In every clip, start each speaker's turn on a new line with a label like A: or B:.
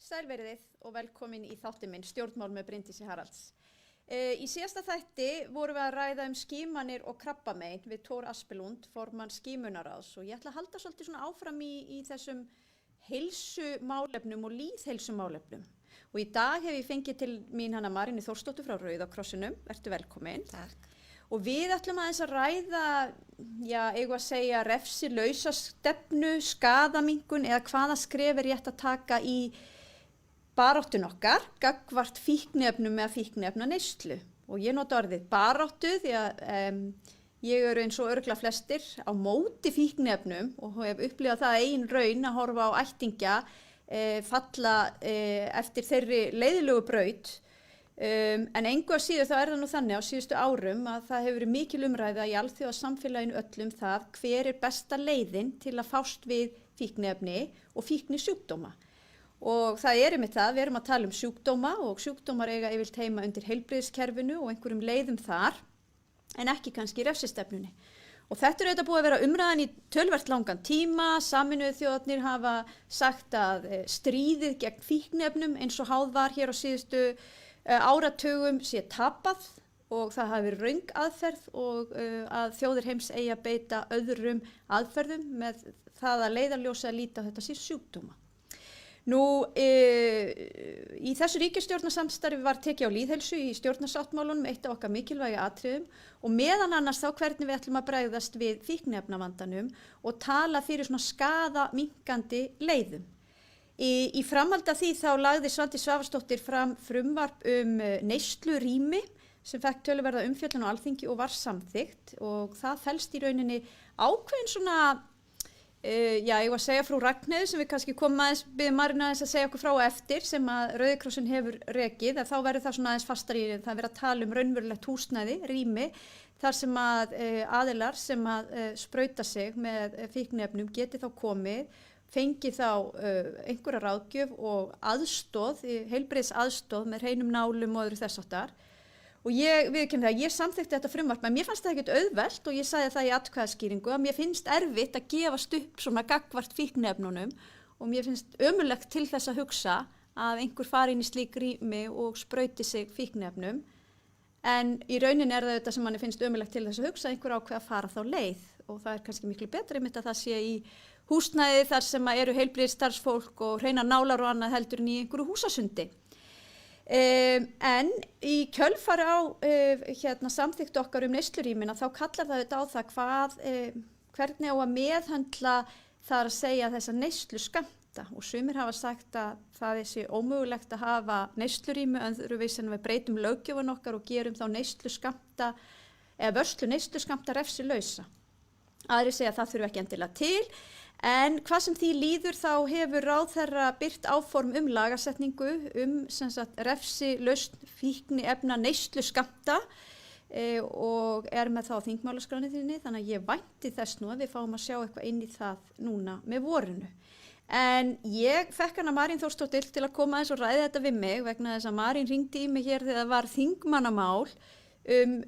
A: Sæl veriðið og velkomin í þáttinn minn Stjórnmál með Bryndísi Haralds. Í síðasta þætti vorum við að ræða skimanir og krabbamein við Thor Aspelund, formann skimunaráðs, og ég ætla að halda svolítið svona áfram í þessum heilsumálefnum og lýðheilsumálefnum. Og í dag hef ég fengið til mín hana Marínu Þórsdóttur frá Rauða krossinum. Vertu velkomin.
B: Takk.
A: Og við ætlum aðeins að ræða, eigum að segja, refsilausa stefnu, skaðaminnkun eða hvaða skref er rétt að taka í baráttun okkar, gagnvart fíkniefnum eða fíkniefna neyslu. Og ég nota orðið baráttu því að ég eru eins og örugglega flestir á móti fíkniefnum og hef upplifað það eigin raun að horfa á ættingja falla eftir þeirri leiðilegu braut. En engu að síður þá er það nú þannig á síðustu árum að það hefur verið mikil umræða í alþjóðasamfélaginu öllum það hver er besta leiðin til að fást við fíkniefni og fíknisjúkdóma. Og það er einmitt það, við erum að tala um sjúkdóma og sjúkdómar eiga yfirleitt heima undir heilbrigðiskerfinu og einhverjum leiðum þar, en ekki kannski refsistefnunni. Og þetta er auðvitað búið að vera umræðan í töluvert langan tíma. Sameinuðu þjóðirnir hafa sagt að stríðið gegn fíkniefnum eins og háð var hér á síðustu áratugum sé tapað og það hafi verið röng aðferð og að þjóðir heims eigi að beita öðrum aðferðum með það að leiðarljósi að líta á þetta sé sjúkdóma. Nú, í þessu ríkisstjórnarsamstarfi var tekið á lýðheilsu í stjórnarsáttmálunum eitt af okkar mikilvægi atriðum og meðan annars þá hvernig við ætlum að bregðast við fíkniefnavandanum og tala fyrir svona skaðaminnkandi leiðum. Í framhaldi af því þá lagði Svandís Svavarsdóttir fram frumvarp neyslurými sem fekk töluverða umfjöllun á Alþingi og var samþykkt og það felst í rauninni ákveðin svona ég var að segja frú Ragnheiður sem við kannski komum aðeins, biðjum Marínu aðeins að segja okkur frá eftir sem að Rauði krossinn hefur rekið, að þá verður það svona aðeins fastar í það verið að tala raunverulegt húsnæði, rými, þar sem að aðilar sem að sprauta sig með fíkniefnum geti þá komið, fengi þá einhverja ráðgjöf og aðstoð, heilbrigðisaðstoð með hreinum nálum og öðru þess háttar. Og ég viðurkenni það, ég samþykkti þetta frumvarp, en mér fannst það ekkert auðvelt og ég sagði það í atkvæðaskýringu að mér finnst erfitt að gefast upp svona gagnvart fíkniefnunum og mér finnst ömurlegt til þess að hugsa að einhver fari inn í slík rými og sprauti sig fíkniefnum. En í rauninni er það þetta sem manni finnst ömurlegt til þess að hugsa að einhver ákveð að fara þá leið og það er kannski miklu betra einmitt að það sé í húsnæði þar sem eru heilbrigðisstarfsfólk og hreinar nálar og annað heldur en í einhverju húsasundi. En í kjölfari á samþykkt okkar neyslurýmina þá kallar það þetta á það hvernig á að meðhöndla þar að segja þessa neysluskammta og sumir hafa sagt að það sé ómögulegt að hafa neyslurými öðruvísi en við breytum löggjöfun okkar og gerum þá neysluskammta eða vörslu neysluskammta refsilausa. Aðrir segja að það þurfi ekki endilega til. En hvað sem því líður þá hefur ráðherra birt áform lagasetningu refsilaust fíkniefna neysluskammta og er með það á þingmálaskránni þinni, þannig að ég vænti þess nú að við fáum að sjá eitthvað inn í það núna með vorinu. En ég fekk hana Marín Þórsdóttir til að koma aðeins og ræða þetta við mig vegna þess að Marín hringdi í mig hér þegar það var þingmannamál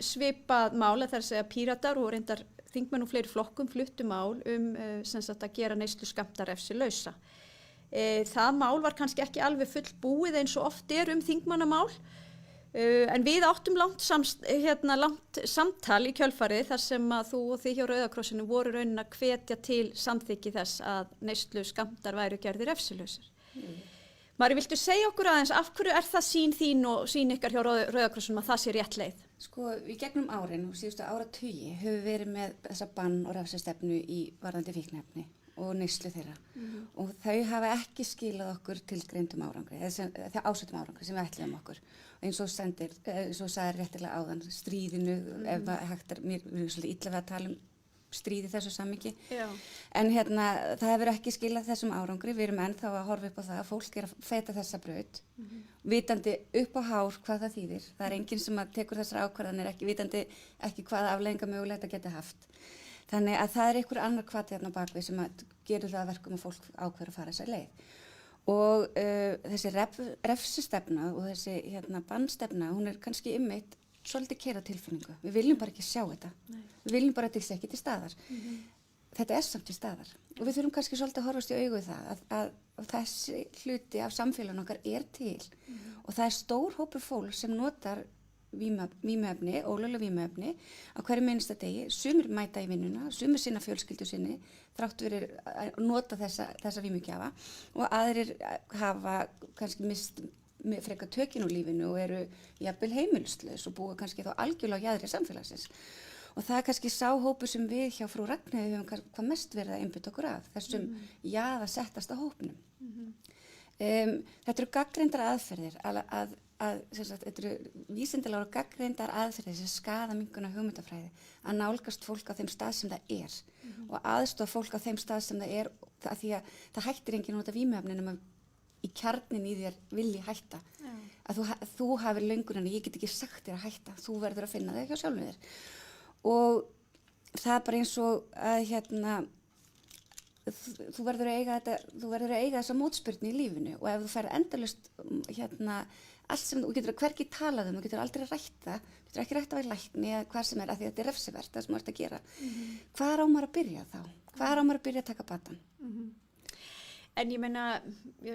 A: svipað mál, það er að segja Píratar og reyndar þingmenn og fleiri flokkum fluttu mál að gera neysluskammta refsilausa. Það mál var kannski ekki alveg fullbúið eins og oft er þingmannamál, en við áttum langt samtal í kjölfarið þar sem að þú og þið hjá Rauða krossinu voru raunin að hvetja til samþykki þess að neysluskammtar væru gerðir refsilausir. Mari, viltu segja okkur aðeins af hverju er það sín þín og sín ykkar hjá Rauða krossinum að það sé rétt leið?
B: Sko, í gegnum árin og síðustu áratugi höfum við verið með þessa bann- og refsistefnu í varðandi fíkniefni og neyslu þeirra. Og þau hafa ekki skilað okkur tilgreindum árangri, eða ásettum árangri sem við ætluðum okkur. Og eins og sagði réttilega áðan, stríðinu, ef hægt er, mér er svolítið illa við að tala stríði þessu samhengi. En það hefur ekki skilað þessum árangri, við erum ennþá að horfa upp á það að fólk er að feta þessa braut, vitandi upp á hár hvað það þýðir. Það er enginn sem tekur þessar ákvarðanir, vitandi ekki hvaða afleiðingar mögulegt að geta haft. Þannig að það er einhver annar hvati þarna á bakvið sem gerir það að verkum að fólk ákveður að fara þessa leið. Og þessi refsistefna og þessi bannstefna, hún er kannski einmitt svolítið keyra tilfinningu. Við viljum bara ekki sjá þetta. Nei. Við viljum bara að þetta sé ekki til staðar. þetta samt í staðar og við þurfum kannski svolítið að horfast í augu það að þessi hluti af samfélaginu okkar til og það stór hópur fólk sem notar vímuefni, ólögleg vímuefni á hverju einasta degi, sumir mæta í vinnuna, sumir sinna fjölskyldu sinni þrátt fyrir að nota þessa vímugjafa og aðrir hafa kannski mist frekar tökin úr lífinu og eru jafnvel heimilislaus og búa kannski þá algjörlega á jaðri samfélagsins. Og það kannski sá hópur sem við hjá frú Ragnheiði höfum hvað mest verið að einbytta okkur af, þessum jaðarsettasta hópnum. Þetta eru gagnreyndar aðferðir, þetta eru vísindalega gagnreyndar aðferðir sem skaða minnkun hugmyndafræði, að nálgast fólk á þeim stað sem það og aðstoða fólk á þeim stað sem það af því að það hættir enginn að nota vímuefni nema í kjarnin í þér vilji hætta. Að þú hafir löngunin að ég get ekki sagt þér að hætta, þú verður að finna þig hjá sjálfum þér. Og það bara eins og að þú verður að eiga þessa mótspyrnu í lífinu og ef þú færð endalaust allt sem þú getur hvergi talað þú getur aldrei rætt það, þú getur ekki rætt að vera lækni eða hvað sem af því að þetta refsivert það sem þú ert að gera. Hvar á maður að byrja þá? Hvar á maður að byrja að taka batan?
A: En ég meina,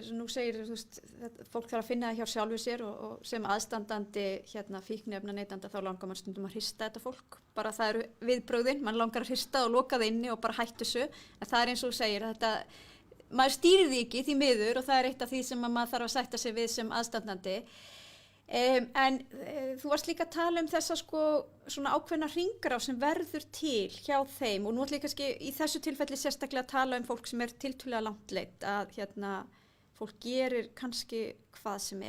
A: nú segir fólk þarf að finna það hjá sjálfu sér og sem aðstandandi fíkniefna neytanda þá langar mann stundum að hrista þetta fólk. Bara það eru viðbrögðin, mann langar að hrista og loka það inni og bara hættu þessu. En það eins og þú segir, maður stýrir því ekki því miður og það eitt af því sem maður þarf að sætta sig við sem aðstandandi. En þú varst líka að tala þessa svona ákveðna hringrás sem verður til hjá þeim og nú ætlum ég kannski í þessu tilfelli sérstaklega að tala fólk sem tiltölulega langt leitt að fólk gerir kannski hvað sem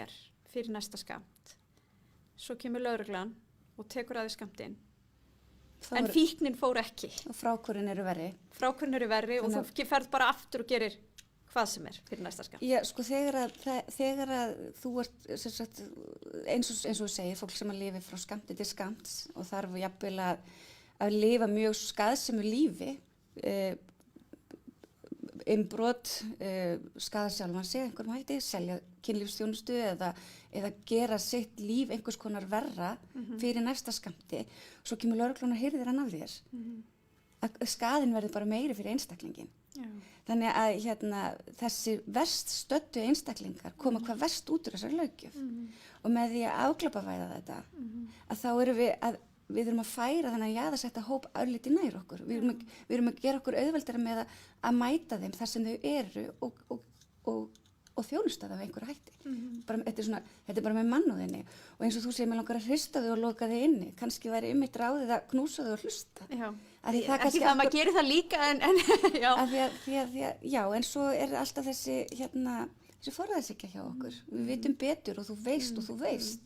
A: fyrir næsta skammt. Svo kemur lögreglan og tekur að því skammtinn. En fíknin fór ekki. Og
B: fráhvörun eru verri.
A: Fráhvörun eru verri og þú ferð bara aftur og gerir hvað sem fyrir næsta skammt.
B: Já, þegar að þú ert eins og segir, fólk sem að lifi frá skammti til skammts og þarf jafnvel að lifa mjög skaðsömu lífi, innbrot, skaða sjálfan sig einhverjum hætti, selja kynlífsþjónustu eða gera sitt líf einhvers konar verra fyrir næsta skammti, svo kemur lögreglan og hirðir hann af þér. Að skaðinn verður bara meiri fyrir einstaklingin. Já. Þannig að þessi verst stöddu einstaklingar koma hvað verst út úr þessari löggjöf og með því að afglæpavæða þetta að þá erum við erum að færa þannig að jaðarsetta hóp örlítið nær okkur. Við erum að gera okkur auðveldara með að mæta þeim þar sem þau eru og þjónusta það af einhverju hætti. Þetta er bara með mannúðinni og eins og þú segir, mér langar að hrista þau og loka þau inni. Kannski væri einmitt ráðið að knúsa þau og hlusta. Já.
A: Ekki það maður gerir það líka en
B: já. En svo alltaf þessi forræðishyggja hjá okkur. Við vitum betur og þú veist.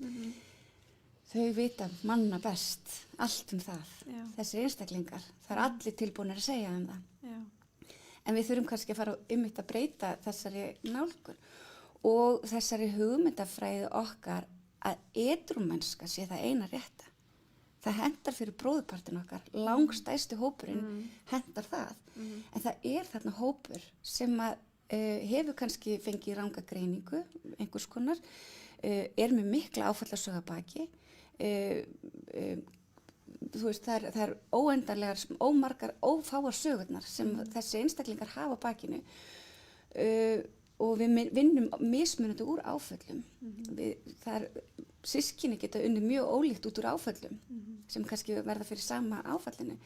B: Þau vita manna best, allt það. Já. Þessi einstaklingar, það allir tilbúinir að segja það. Já. En við þurfum kannski að fara einmitt að breyta þessari nálgun og þessari hugmyndafræði okkar að edrúmennska sé það eina rétta. Það hendar fyrir bróðurpartin okkar, langstæsti hópurinn hendar það. En það þarna hópur sem hefur kannski fengið ranga greiningu, einhvers konar, með mikla áfallasögu að baki. Þú veist, það óendanlegar, ómargar, ófáar sögurnar sem þessi einstaklingar hafa á bakinu og við vinnum mismunandi úr áföllum. Systkini geta unnið mjög ólíkt út úr áföllum sem kannski verða fyrir sama áfallinu.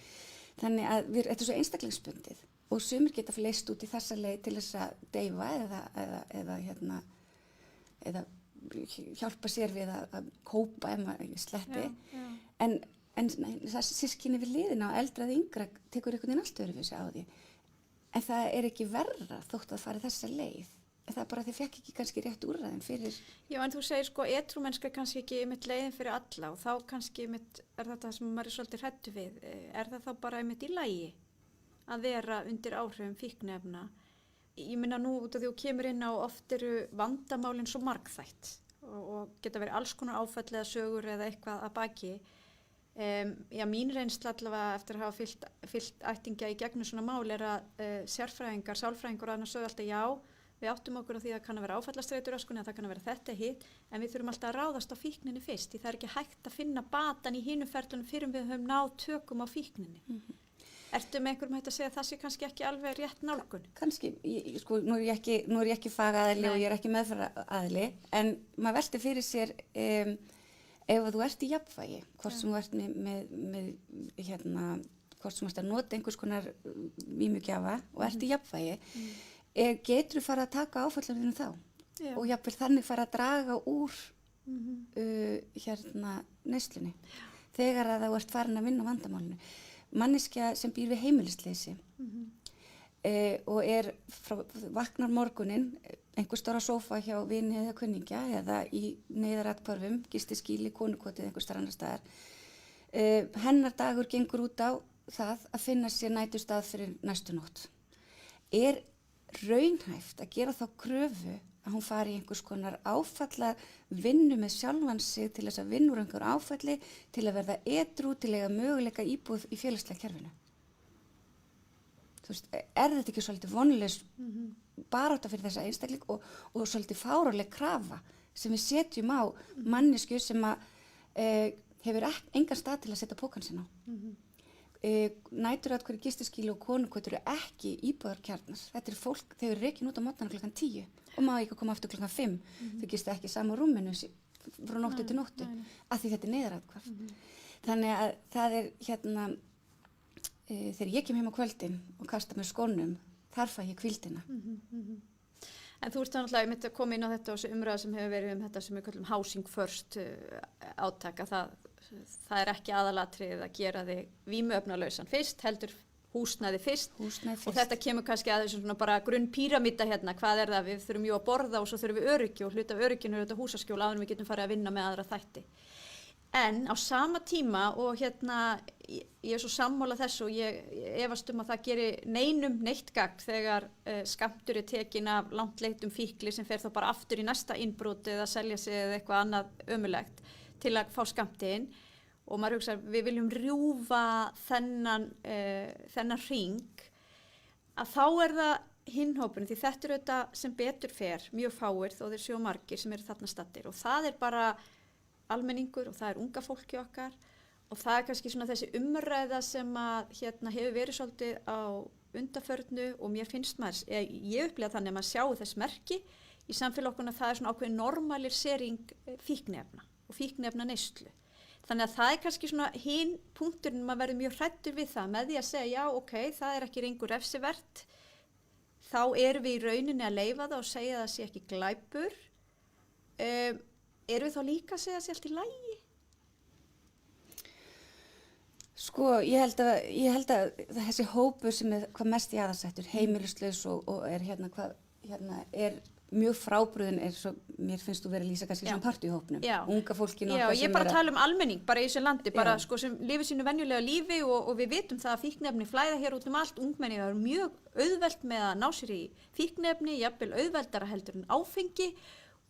B: Þannig að þetta er svo einstaklingsbundið og sumir geta leyst út í þessa leið til þess að deyfa eða hjálpa sér við að kópa ef maður sletti. En það systkini við liðina og eldra eða yngra tekur einhvern veginn allt öðruvísi á því. En það ekki verra þótt að fara þessa leið. En það bara þið fekk ekki kannski rétt úrræðin fyrir. Já, en þú segir edrúmennska kannski ekki leiðin fyrir alla og þá kannski þetta sem maður svolítið hræddur við. Er það þá bara í lagi að vera undir áhrifum fíkniefna? Ég meina nú út af því þú kemur inn á oft eru vandamálin svo margþætt og geta verið alls konar áfall eða sögur eða eitthvað að baki. Mín reynsla allavega eftir að hafa fyllt ættingja í gegnum svona mál að sérfræðingar, sálfræðingar og annars sögðu alltaf já, við áttum okkur á því að það kann að vera áfallastreituröskun eða það kann að vera þetta hitt, en við þurfum alltaf að ráðast á fíkninni fyrst, því það ekki hægt að finna batan í hinu ferlunum fyrir við höfum náð tökum á fíkninni.
A: Ertu með einhverjum hægt að segja að það sé kannski ekki alveg rétt nálgun?
B: Kannski, sko, nú er ég ekki fagaðili og ég er ekki meðferðaraðili, en maður velti fyrir sér ef þú ert í jafnvægi, hvort sem þú ert með hvort sem þú ert að nota einhvers konar vímugjafa og ert í jafnvægi, getur þú fara að taka áfallunum þá og jafnvel þannig fara að draga úr neyslunni þegar að þú ert farin að vinna vandamálinu. Manneskja sem býr við heimilisleysi og vaknar morguninn einhver stóra sófa hjá vini eða kunningja eða í neyðaratkvarfum, gistiskýli, konukotið einhver staðar annar staðar. Hennar dagur gengur út á það að finna sér næturstað fyrir næstu nótt. Er raunhæft að gera þá kröfu að hún fari í einhvers konar áfalla vinnu með sjálfan sig til þess að vinna úr einhver áfalli, til að verða edrú, til að eiga möguleika íbúð í félagslega kerfinu. Þú veist, er þetta ekki svolítið vonlaus barátta fyrir þessa einstakling og svolítið fáráleg krafa sem við setjum á mannesku sem að hefur engan stað til að setja pókann sinna á. Næturatkvæði, gistiskýli og konukotur eru ekki íbúðarkjarnar. Þetta er fólk, þau eru rekin út á mótnana klukkan 10 og má ekki koma aftur klukkan 5. Þau gista ekki sama rúminu frá nóttu til nóttu, af því þetta er neyðaratkvarf. Þannig að það er þegar ég kem heim á kvöldin og kasta mér skónum, þar fæ ég hvíldina.
A: En þú ert náttúrulega einmitt að koma inn á þetta og þessu umræða sem hefur verið þetta sem við kallum housing first átaka. Það er ekki aðalatrið að gera þig vímuefnalausan fyrst, heldur húsnæði fyrst. Og þetta kemur kannski að þessum svona bara grunnpíramíta hérna, hvað er það, við þurfum jú að borða og svo þurfum við öryggi og hluta af örygginu er þetta húsaskjól áður en við getum farið að vinna með aðra þætti. En á sama tíma og ég er svo sammála þessu og ég efast að það geri neinum neitt gagn þegar skammtur er tekin af langt leittum fíkli sem fer þá bara aftur í næsta innbrot eða selja sig eða eitthvað annað ömurlegt til að fá skammtinn og maður hugsa við viljum rjúfa þennan hring að þá er það hinhópurinn því þetta er auðvitað sem betur fer mjög fáir þó þeir séu margir sem eru þarna staddir og það er bara almenningur og það er unga fólki okkar og það er kannski svona þessi umræða sem að hefur verið svolítið á undanförnu og mér finnst ég upplifa þannig að maður sjáu þess merki í samfélaginu að það er svona ákveðin normalisering fíkniefna og fíkniefna neyslu. Þannig að það er kannski svona hinn punkturinn maður verður mjög hræddur við það með því að segja já ok, það er ekki lengur refsivert, þá erum við í rauninni að leyfa það og segja að það sé ekki glæpur. Erum við þá líka að segja sér allt í lagi?
B: Sko, ég held að þessi hópur sem er hvað mest jaðarsettur, heimilislaus og er er mjög frábrugðin mér finnst þú verið að lýsa kannski sem partíhópnum, unga fólkinu okkar sem
A: ég bara tala um almenning, bara í þessu landi, bara sko sem lifir sínu venjulega lífi og við vitum það að fíkniefni flæða hér út um allt, ungmenni er mjög auðvelt með að ná sér í fíkniefni, jafnvel auðveldara heldur en áfengi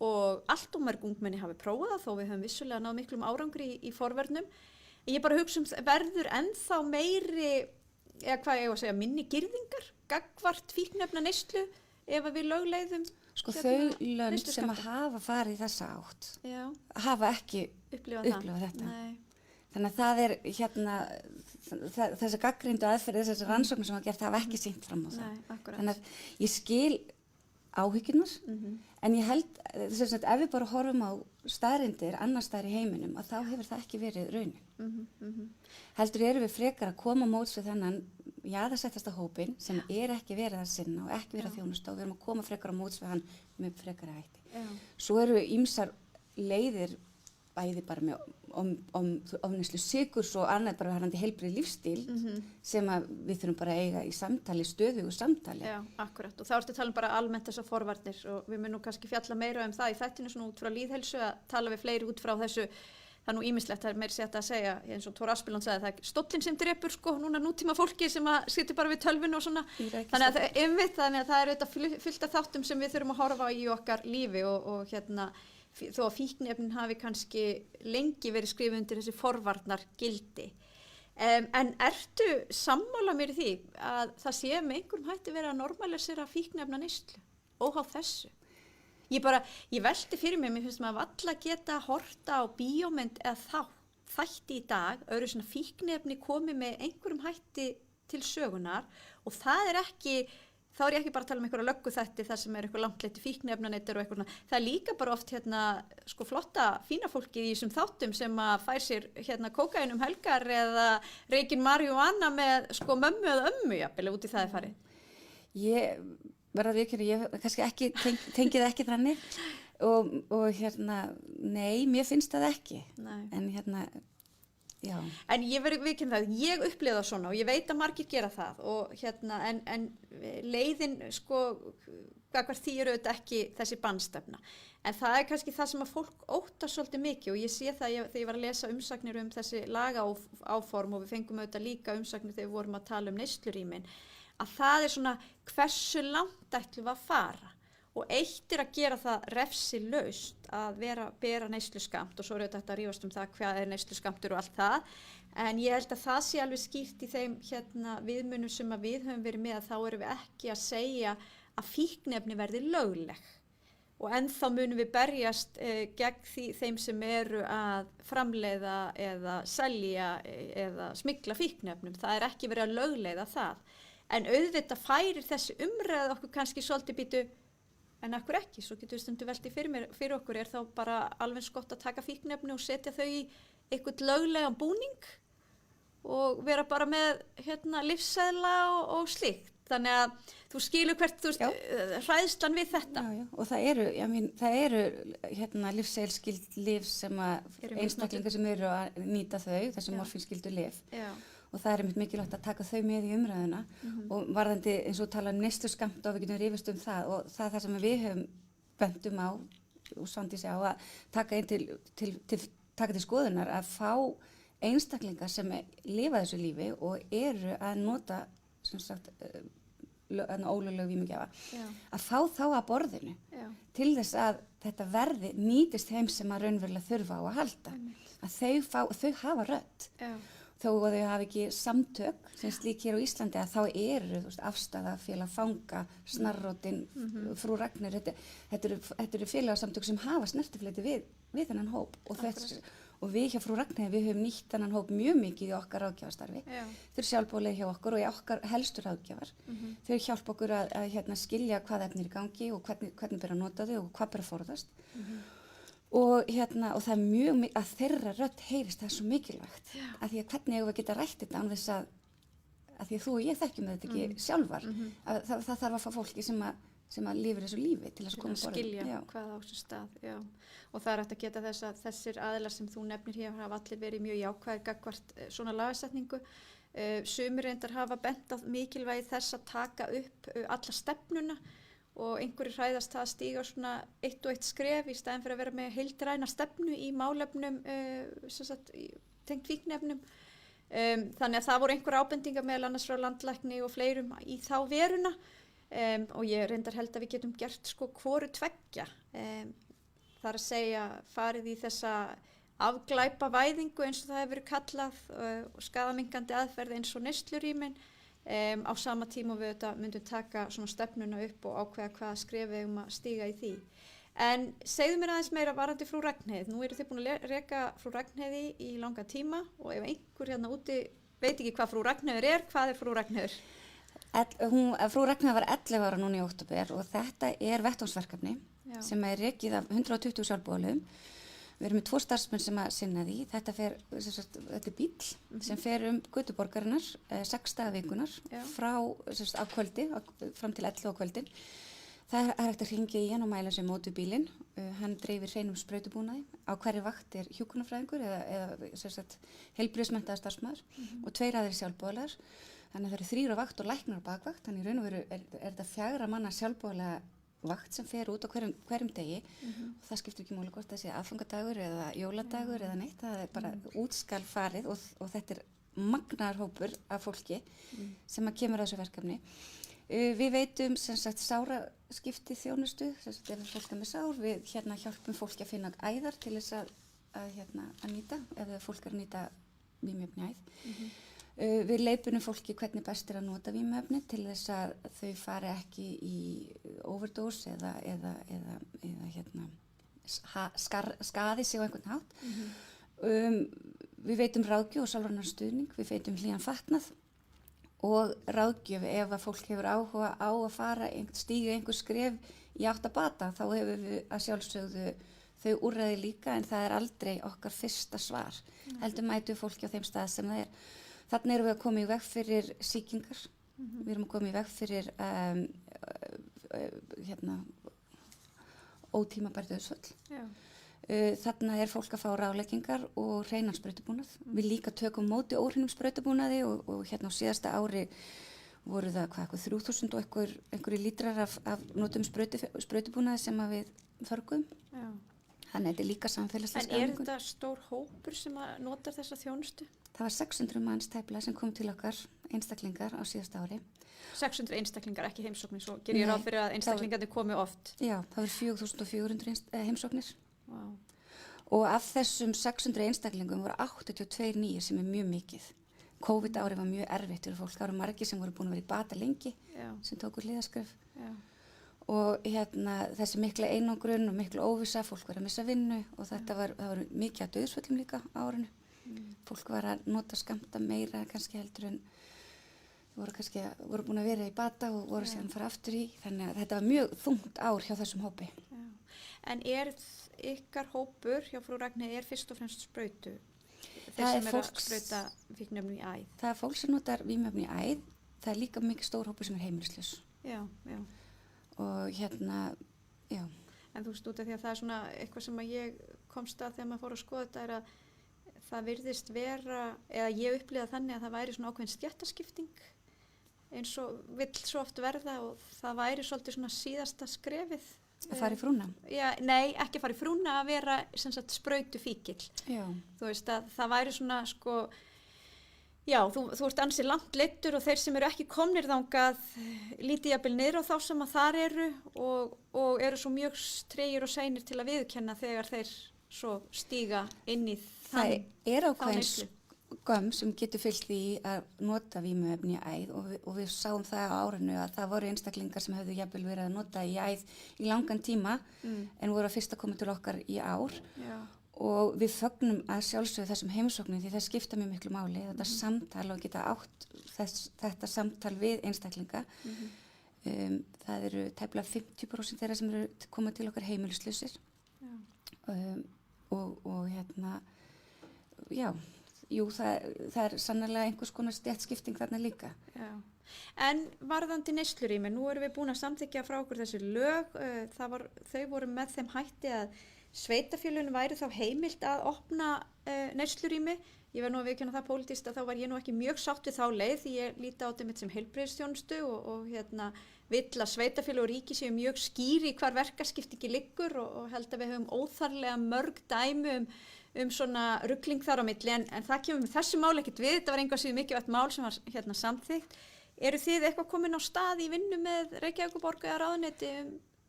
A: og allt og mörg ungmenni hafi prófað það þó við höfum vissulega náð miklum árangri í forvörnum. Ég bara hugsa verður ennþá meiri, eða hvað ég að segja, minni girðingar, gagnvart fíkniefna neyslu ef við lögleiðum.
B: Sko þau lönd sem að hafa farið í þessa átt, hafa ekki upplifað þetta.
A: Nei.
B: Þannig að það er þessa gagnrýndu aðferð, þessar rannsóknir sem hafa gert, hafa ekki sýnt fram á það.
A: Nei, akkurat.
B: Þannig að ég skil áhyggjurnar, en ég held þess að ef við bara horfum á staðreyndir annars staðar í heiminum að þá hefur það ekki verið raunin. Heldur erum við frekar að koma móts við þennan jaðarsettasta hópinn sem er ekki verið að sinna og ekki verið að þjónusta og við erum að koma frekar á móts við hann með frekara hætti. Svo eru ýmsar leiðir bæði bara með ofneyslu sykurs og annað bara harandi heilbrigð lífstíl sem að við þurfum bara að eiga í samtali, stöðugu samtali.
A: Já, akkurat. Og þá ertu að tala um bara almennt þessar forvarnir og við munum kannski fjalla meira um það í þættinu svona út frá lýðheilsu að tala við fleiri út frá þessu. Það er nú ýmislegt, það er meira sétt að segja, eins og Tór Aspelund sagði, það er stóllinn sem drepur sko, núna nútíma fólki sem að situr bara við tölvun og svona. Þannig að það er auðvitað fullt af þáttum sem við þurfum að horfa í okkar lífi og þó að fíkniefnin hafi kannski lengi verið skrifið undir þessi forvarnar gildi. En ertu sammála mér í því að það sé með einhverjum hætti verið að normalisera fíkniefna neyslu, óháð þessu? Ég velti fyrir mér finnst maður valla geta horta á bíómynd eða þætti í dag, öðru svona fíkniefni komi með einhverjum hætti til sögunar og það ekki, þá ég ekki bara að tala um einhverja lögguþætti þar sem einhver langleiti fíkniefnanettir og eitthvað svona, það líka bara oft sko flotta fína fólkið í þessum þáttum sem að fær sér kókain helgar eða reykir marihuana með sko mömmu eða ömmu jafnvel út í það farið.
B: Ég verða að viðurkenna, ég kannski ekki tengið ekki þannig og nei, mér finnst það ekki. Nei. En já.
A: En ég verður viðurkenna það, ég upplifði það svona og ég veit að margir gera það og en leiðin sko, hvað því auðvitað ekki þessi bannstefna. En það kannski það sem að fólk óttar svolítið mikið og ég sé það þegar ég var að lesa umsagnir þessi lagaáform og við fengum auðvitað líka umsagnir þegar við vorum að tala neyslurímin, að það svona hversu langt ætlum við að fara. Og eitt að gera það refsilaust að bera neysluskamt og svo þetta að rífast það hvað neysluskammtur og allt það. En ég held að það sé alveg skýrt í þeim viðmunum sem að við höfum verið með að þá erum við ekki að segja að fíkniefni verði lögleg. Og ennþá munum við berjast gegn þeim sem eru að framleiða eða selja eða smygla fíkniefnum. Það ekki verið að lögleiða það. En auðvitað færir þessi umræða okkur kannski svolítið býtu en akkur ekki, svo getur við stundum veltið fyrir okkur, þá bara alveg gott að taka fíkniefni og setja þau í einhvern löglegan búning og vera bara með lífseðla og slíkt. Þannig að þú skilur hvert hræðslan við þetta.
B: Já. Og það eru lífseðilskyld lyf sem að einstaklingar sem eru að nýta þau, þessi morfínskyldu lyf. Já. Og það er mikilvægt að taka þau með í umræðuna og varðandi eins og tala neysluskammta og við getum rifist það og það er það sem við höfum bendum á og Svandísi á að taka til skoðunar að fá einstaklingar sem lifa þessu lífi og eru að nota sem sagt ólögleg vímugjafa að fá þá að borðinu til þess að þetta verði nýtist þeim sem að raunverulega þurfa á að halda að þau hafa rödd. Þó að þau hafi ekki samtök sem slík hér á Íslandi að þá eru afstæða félag fanga, snarrótin, frú Ragnheiður, þetta eru félagsamtök sem hafa snertifleiti við þennan hóp og við hjá frú Ragnheiður við höfum nýtt þennan hóp mjög mikið í okkar ráðgjafarstarfi. Þau eru sjálfboðaliðar hjá okkur og í okkar helstu ráðgjafar. Þau hjálpa okkur að skilja hvað efni í gangi og hvernig ber að nota þau og hvað ber að forðast. Og það er mjög að þeirra rödd heyrist, það er svo mikilvægt að því að hvernig eigum við að geta rætt þetta án þess að því að þú og ég þekkjum þetta ekki sjálfar að það þarf að fá fólki sem að lifir þessu lífi til að koma
A: að skilja hvað á þessu stað og það er hægt að geta þess að þessir aðilar sem þú nefnir hér hafa allir verið mjög jákvæðir gagnvart svona lagasetningu sumir reyndar hafa bent á mikilvægi þess að taka upp alla stefnuna og einhverjir hræðast það að stíga svona eitt og eitt skref í staðinn fyrir að vera með heildræna stefnu í málefnum tengt fíkniefnum. Þannig að það voru einhver ábendingar meðal annars frá landlækni og fleirum í þá veruna og ég reyndar held að við getum gert sko hvoru tveggja. Það að segja farið í þessa afglæpavæðingu eins og það hefur verið kallað og skaðamingandi aðferð eins og neyslurímin. Á sama tíma við myndum taka svona stefnuna upp og ákveða hvað skrefið að stíga í því. En segðu mér aðeins meira varðandi frú Ragnheiði. Nú eru þið búin að reka frú Ragnheiði í langa tíma og ef einhver úti veit ekki hvað frú Ragnheiður hvað er frú Ragnheiður?
B: Frú Ragnheiður var 11 ára núna í október og þetta er vettvangsverkefni sem er rekið af 120 sjálfboðaliðum. Við erum með 2 starfsmenn sem að sinna því. Þetta er bíll sem fer götur borgarinnar 6 daga vikunar frá á kvöldi, fram til 11 á kvöldin. Það er hægt að hringja í hann og mæla sig móti bílinn. Hann dreifir hreinum sprautubúnaði. Á hverri vakt er hjúkrunarfræðingur eða heilbrigðismenntaður starfsmaður og 2 aðrir sjálfboðaliðar. Þannig að það eru 3 á vakt og læknar á bakvakt. Þannig í raun og veru er þetta 4 manna sjálfboðalega vakt sem fer út á hverjum degi og það skiptir ekki máli hvort það sé aðfangadagur eða jóladagur eða neitt, það er bara útskal farið og þetta er magnaður hópur af fólki sem að kemur að þessu verkefni. Við veitum sem sagt sáraskipti þjónustu, sem sagt ef fólk er með sár, við hjálpum fólki að finna æðar til þess að nýta, ef fólk er að nýta vímuefni æð. Við leipunum fólki hvernig best er að nota vímuefni til þess að þau fari ekki í overdose eða skaði sig á einhvern hátt. Við veitum ráðgjöf og sálrænan stuðning, við veitum hlýjan fatnað og ráðgjöf ef að fólk hefur áhuga á að stíga einhver skref í átt að bata, þá hefur við að sjálfsögðu þau úrræði líka, en það er aldrei okkar fyrsta svar. Heldur mætu fólki á þeim stað sem það er. Þannig erum við að koma í veg fyrir sýkingar, við erum að koma í veg fyrir ótímabær dauðsföll. Þarna er fólk að fá ráðleggingar og hreinan sprautubúnað. Við líka tökum móti óhreinum sprautubúnaði og hérna á síðasta ári voru það 3000 og einhverju lítrar af notum sprautubúnaði sem að við förgum. Þannig að þetta er líka samfélagslega
A: skráningu. En er þetta stór hópur sem að notar þessa þjónustu?
B: Það var 600 manns tæplega sem kom til okkar, einstaklingar á síðasta ári.
A: 600 einstaklingar, ekki heimsóknir, svo ger ég ráð fyrir að einstaklingarnir komi oft.
B: Já, það voru 4400 heimsóknir.
A: Wow.
B: Og af þessum 600 einstaklingum voru 82 nýjir sem er mjög mikið. COVID-ári var mjög erfitt fyrir fólk. Það voru margir sem voru búin að vera í bata lengi, sem tóku hliðaskref. Og þessi mikla einangrun og mikla óvissa, fólk var að missa vinnu og það var mikið að dauðsföllum líka á árinu. Fólk var að nota skammta meira kannski heldur en voru búin að vera í bata og voru síðan að fara aftur í. Þannig að þetta var mjög þungt ár hjá þessum hópi.
A: En er ykkar hópur hjá Frú Ragnheiði fyrst og fremst sprautu?
B: Það
A: sem er að sprauta víknefni í æð?
B: Það er fólk sem notar vímefni í æð. Það er líka mikið stór hópur sem er heimilislaus.
A: Já.
B: Og já.
A: En þú veist út af því að það er svona eitthvað sem að ég komst að þegar maður fór að skoða þetta er að það virðist vera, eða ég upplýða þannig að það væri svona ákveðin stéttaskipting eins og vill svo oft verða og það væri svolítið svona síðasta skrefið.
B: Að fara í frúna?
A: Já, nei, ekki að fara í frúna, að vera sem sagt sprautu fíkill.
B: Já.
A: Þú veist að það væri svona sko, já, þú ert ansið langt leiddur og þeir sem eru ekki komnir þangað lítið jafnvel niður á þá sem að þar eru og eru svo mjög tregir og seinir til að viðurkenna þegar þeir svo stíga inn í
B: það er ákveðin skömm sem getur fylgt því að nota vímuefni í æð og við sáum það á árinu að það voru einstaklingar sem hefðu jafnvel verið að nota í æð í langan tíma en voru að fyrst að koma til okkar í ár. Já. Og við fögnum að sjálfsögðu þessum heimsóknum því það skipta mjög miklu máli, þetta samtal og geta átt þetta samtal við einstaklinga. Það eru tæplega 50% þeirra sem eru koma til okkar heimilislausir. Það er sannarlega einhvers konar stéttskipting þarna líka.
A: Já. En varðandi neyslurými, nú erum við búin að samþykkja frá okkur þessi lög, þau voru með þeim hætti að sveitarfélögin væri þá heimilt að opna neyslurými. Ég verð nú að viðurkenna það pólitískt að þá var ég nú ekki mjög sátt við þá leið því ég líti á þetta mitt sem heilbrigðisþjónustu og vill að sveitarfélög og ríki séu mjög skýri hvar verkaskiptingi liggur og held að við höfum óþarlega mörg dæmi um svona rugling þar á milli en það kemur með þessu mál ekkert við, þetta var einhvað sem mikilvægt mál sem var samþykkt. Eru þið eitthvað komin á stað í vinnu með Reykjavíkurborg eða ráðuneyti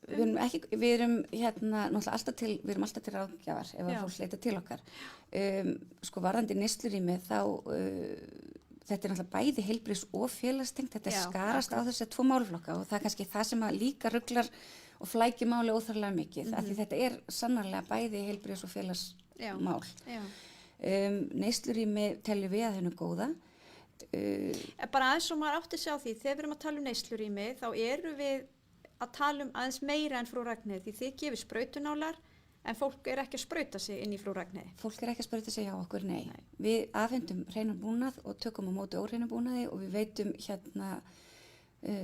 B: Við erum náttúrulega alltaf til ráðgjafar ef að fólk leita til okkar. Sko varðandi neyslurými þá þetta er náttúrulega bæði heilbrigðis og félagstengt, þetta skarast á þessi tvo málflokka og það er kannski það sem að líka ruglar og flækir máli óþarflega mikið, af því þetta er sannarlega bæði heilbrigðis og félagsmál. Neyslurými teljum við að hennu góða.
A: Bara aðeins og maður átti sig á því, þegar við erum að tala um neyslurými þá eru við að tala um aðeins meira en Frú Ragnheiði því þið gefið sprautunálar en fólk er ekki að sprauta sig inn í Frú Ragnheiði.
B: Fólk er ekki að sprauta sig hjá okkur, nei. Við afhendum hreinan búnað og tökum á móti óhreinu búnaði og við veitum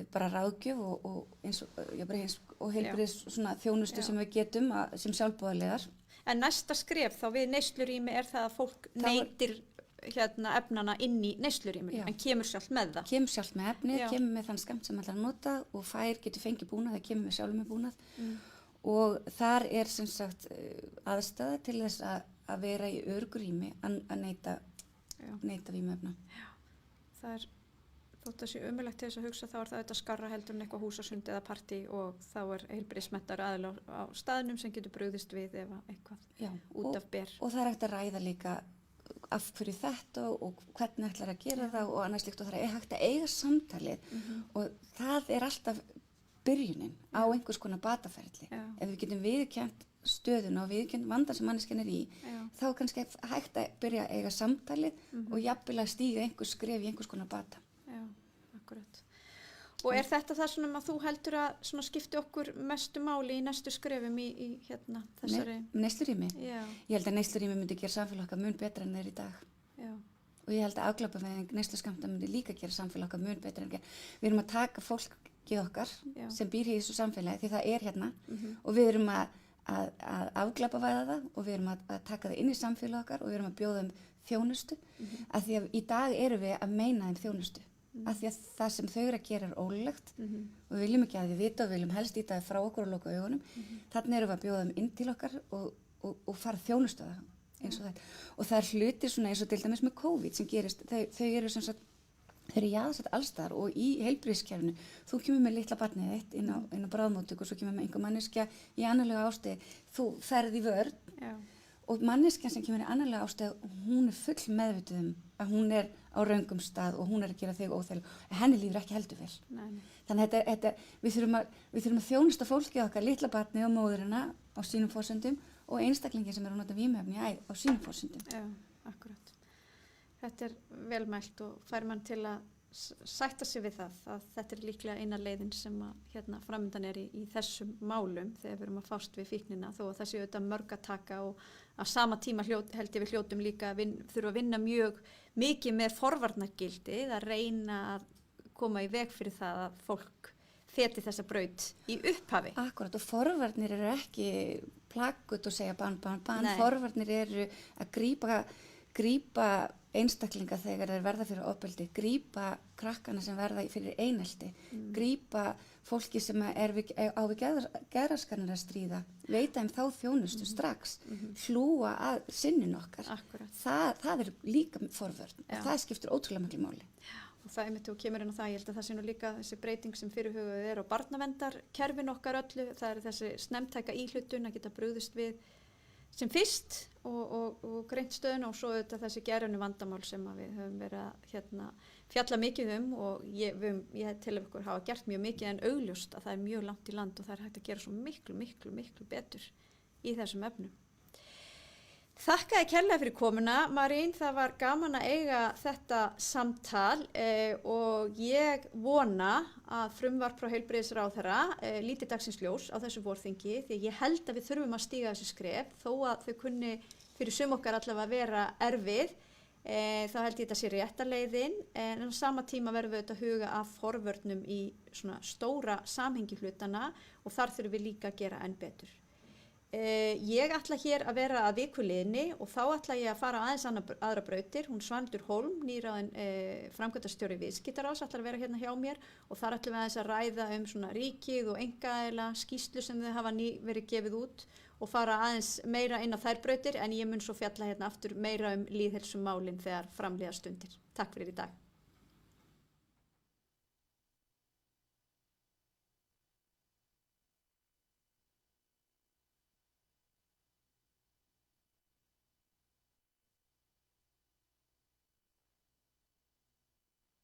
B: bara ráðgjöf og heilbrigðis svona þjónustu sem við getum sem sjálfboðaliðar.
A: En næsta skref þá við neyslurými er það að fólk neytir efnana inn í neyslurýminu, en kemur sjálf með það.
B: Kemur sjálf með efnið, kemur með þann skamt sem allar nota og getur fengið búnað, það kemur með sjálf með búnað og þar er sem sagt aðstæða til þess að vera í öruggu rými að neyta vímuefna.
A: Já, það er þótt að sé umulegt til þess að hugsa þá er það auðvitað skarra heldur en eitthvað húsasundi eða partí og þá er heilbrigðismettar aðila á staðnum sem getur brugðist við ef eitthvað út af ber.
B: Og það er hægt að ræða líka af hverju þetta og hvernig ætlar að gera það og annars líkt og það er hægt að eiga samtalið og það er alltaf byrjunin á einhvers konar bataferli. Ef við getum viðurkennt stöðuna og viðurkennt vandan sem manneskjan er í, þá er kannski hægt að byrja að eiga samtalið og jafnvel að stíga einhvers skref í einhvers konar bata.
A: akkurat. Og þetta það svona að þú heldur að svona skipti okkur mestu máli í næstu skrefum í hérna þessari...
B: Neyslurými?
A: Já.
B: Ég held að neyslurými myndi gera samfélag okkar mun betra en þeir í dag.
A: Já.
B: Og ég held að afglæpavæðing neysluskammta myndi líka gera samfélag okkar mun betra en þeir. Við erum að taka fólkið okkar sem býr í þessu samfélagi því það hérna og við erum að afglæpavæða það og við erum að taka það inn í samfélag okkar og við erum að bjóða þjónustu af því að í dag erum við að meina þjónustu. Af því að það sem þau eru að gera ólöglegt og við viljum ekki að við vita og við viljum helst íta það frá okkur og loka augunum. Þannig erum við að bjóða þeim inn til okkar og fara þjónustu það eins og þetta. Og það hlutir svona eins og til dæmis með COVID sem gerist. Þau eru sem sagt, þau eru jaðarsett allstar og í heilbrigðiskerfinu. Þú kemur með litla barnið þitt inn á bráðmóttöku og svo kemur með einhver manneskja í annarlega ástæði. Þú ferð í vörn. Já. Og manneskjan sem kemur í annarlega ástæðu, hún full meðvituð að hún á röngum stað og hún að gera þig óþægilega. Henni líður ekki heldur vel. Nei. Þannig að við þurfum að þjónusta fólkið okkar, litla barnið og móðurina á sínum forsendum og einstaklingi sem eru að nota vímuefni á sínum forsendum.
A: Já, akkurat. Þetta velmælt og fær mann til að sætta sig við það að þetta líklega eina leiðin sem að framöndan í þessum málum þegar við erum að fást við fíknina þó að það sé auðvitað mörg að taka og að sama tíma held ég við hljótum líka þurfa að vinna mjög mikið með forvarnargildi að reyna að koma í veg fyrir það að fólk feti þessa braut í upphafi.
B: Akkurat og forvarnir eru ekki plakkut og segja bann. Forvarnir eru að grípa einstaklinga þegar þeir verða fyrir ofbeldi, grípa krakkana sem verða fyrir einelti, grípa fólki sem á við geðraskanir að stríða, veita þá þjónustu strax, hlúa að sinnin okkar. Það er líka forvörn og það skiptir ótrúlega miklu máli.
A: Já, og það einmitt og kemur inn á það, ég held að það sé nú líka þessi breyting sem fyrirhuguð á barnavendarkerfin okkar öllu, það er þessi snemmtæka íhlutun að geta brugðist við sem fyrst og greint stöðuna og svo auðvitað þessi gerðinu vandamál sem við höfum verið að fjalla mikið og ég til að ykkur hafa gert mjög mikið en augljóst að það er mjög langt í land og það er hægt að gera svo miklu betur í þessum efnum. Þakka þér kærlega fyrir komuna, Marín, það var gaman að eiga þetta samtal og ég vona að frumvarp frá heilbrigðisráðherra líti dagsins ljós á þessu vorþingi því ég held að við þurfum að stíga þessu skref þó að þau kunni fyrir sum okkar allavega að vera erfið, þá held ég þetta sé rétta leiðin en á sama tíma verðum við auðvitað að huga að forvörnum í svona stóra samhengi hlutana og þar þurfum við líka að gera enn betur. Ég ætla hér að vera að viku liðni og þá ætla ég að fara aðeins aðra brautir. Hún Svanhildur Hólm, nýráðin framkvæmdastjóri viðskiptaráðs, ætlar að vera hérna hjá mér og þar ætlum við aðeins að ræða svona ríkið og einkaaðila skýrslu sem þau hafa verið gefið út og fara aðeins meira inn á þær brautir en ég mun svo fjalla hérna aftur meira lýðheilsumálin þegar framlíða stundir. Takk fyrir í dag.